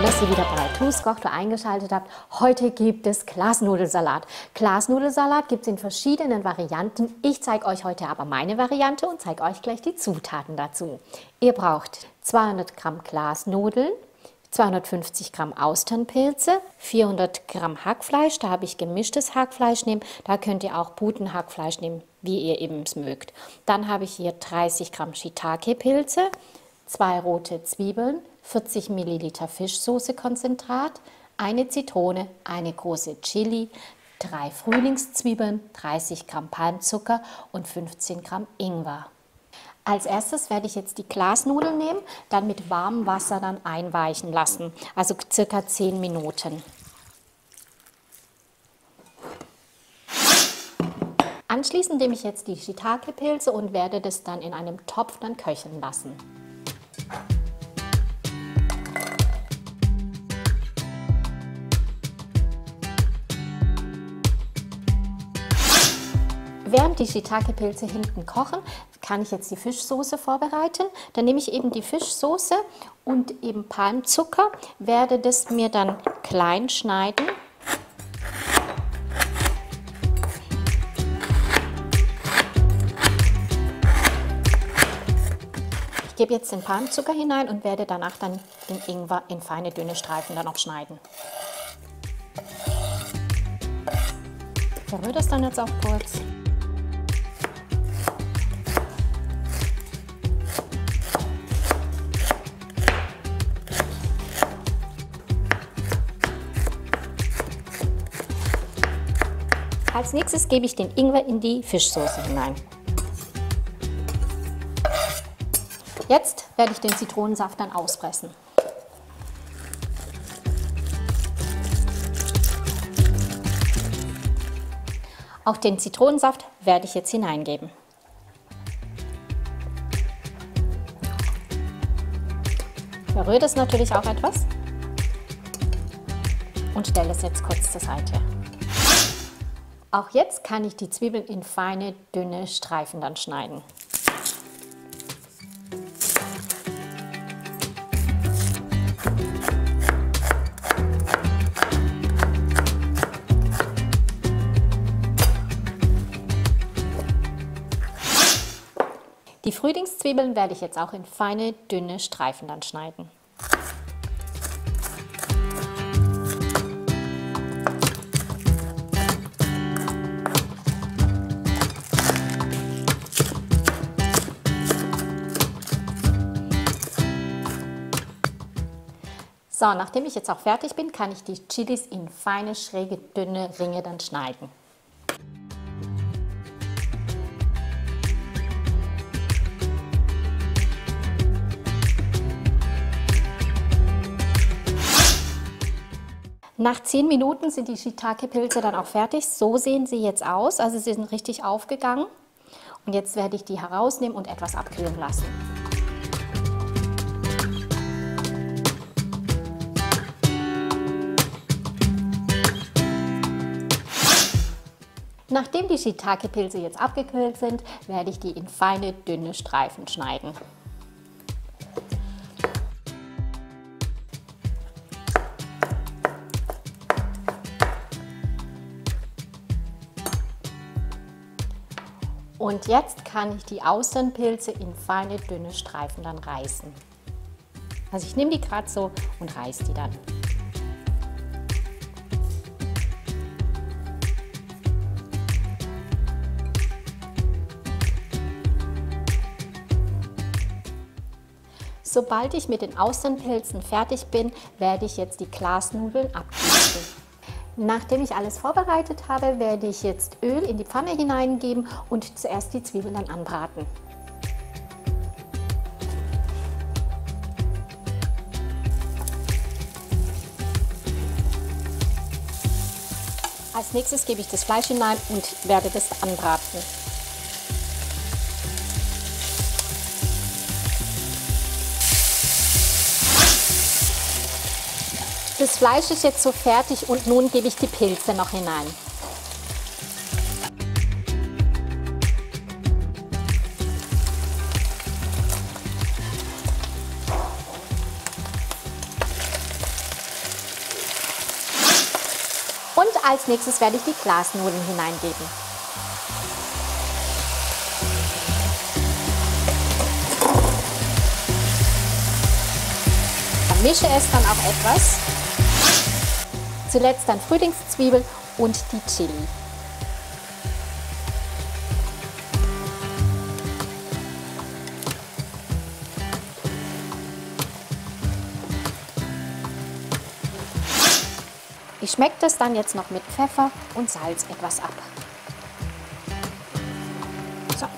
Toll, dass ihr wieder bei TUS eingeschaltet habt. Heute gibt es Glasnudelsalat. Glasnudelsalat gibt es in verschiedenen Varianten. Ich zeige euch heute aber meine Variante und zeige euch gleich die Zutaten dazu. Ihr braucht 200 Gramm Glasnudeln, 250 Gramm Austernpilze, 400 Gramm Hackfleisch, da habe ich gemischtes Hackfleisch nehmen, da könnt ihr auch Putenhackfleisch nehmen, wie ihr eben es mögt. Dann habe ich hier 30 Gramm Shiitake-Pilze, 2 rote Zwiebeln, 40 Milliliter Fischsoße-Konzentrat, eine Zitrone, eine große Chili, 3 Frühlingszwiebeln, 30 Gramm Palmzucker und 15 Gramm Ingwer. Als erstes werde ich jetzt die Glasnudeln nehmen, dann mit warmem Wasser dann einweichen lassen, also circa 10 Minuten. Anschließend nehme ich jetzt die Shiitake-Pilze und werde das dann in einem Topf dann köcheln lassen. Während die Shiitake-Pilze hinten kochen, kann ich jetzt die Fischsoße vorbereiten. Dann nehme ich eben die Fischsoße und eben Palmzucker, werde das mir dann klein schneiden. Ich gebe jetzt den Palmzucker hinein und werde danach dann den Ingwer in feine, dünne Streifen dann auch schneiden. Ich verrühre das dann jetzt auch kurz. Als nächstes gebe ich den Ingwer in die Fischsoße hinein. Jetzt werde ich den Zitronensaft dann auspressen. Auch den Zitronensaft werde ich jetzt hineingeben. Verrühre das natürlich auch etwas und stelle es jetzt kurz zur Seite. Auch jetzt kann ich die Zwiebeln in feine, dünne Streifen dann schneiden. Die Frühlingszwiebeln werde ich jetzt auch in feine, dünne Streifen dann schneiden. So, nachdem ich jetzt auch fertig bin, kann ich die Chilis in feine, schräge, dünne Ringe dann schneiden. Nach 10 Minuten sind die Shiitake-Pilze dann auch fertig. So sehen sie jetzt aus, also sie sind richtig aufgegangen. Und jetzt werde ich die herausnehmen und etwas abkühlen lassen. Nachdem die Shiitake-Pilze jetzt abgekühlt sind, werde ich die in feine, dünne Streifen schneiden. Und jetzt kann ich die Austernpilze in feine, dünne Streifen dann reißen. Also ich nehme die gerade so und reiße die dann. Sobald ich mit den Austernpilzen fertig bin, werde ich jetzt die Glasnudeln abgießen. Nachdem ich alles vorbereitet habe, werde ich jetzt Öl in die Pfanne hineingeben und zuerst die Zwiebeln dann anbraten. Als nächstes gebe ich das Fleisch hinein und werde das anbraten. Das Fleisch ist jetzt so fertig und nun gebe ich die Pilze noch hinein. Und als nächstes werde ich die Glasnudeln hineingeben. Mische es dann auch etwas. Zuletzt dann Frühlingszwiebel und die Chili. Ich schmecke das dann jetzt noch mit Pfeffer und Salz etwas ab. So.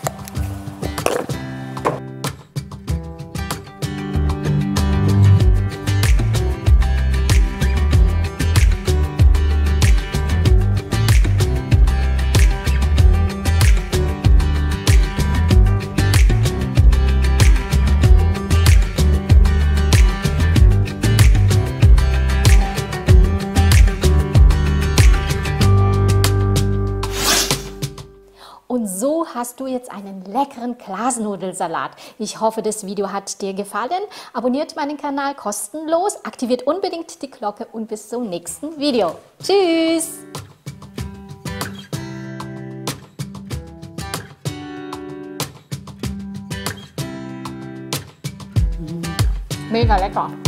Und so hast du jetzt einen leckeren Glasnudelsalat. Ich hoffe, das Video hat dir gefallen. Abonniert meinen Kanal kostenlos, aktiviert unbedingt die Glocke und bis zum nächsten Video. Tschüss! Mega lecker!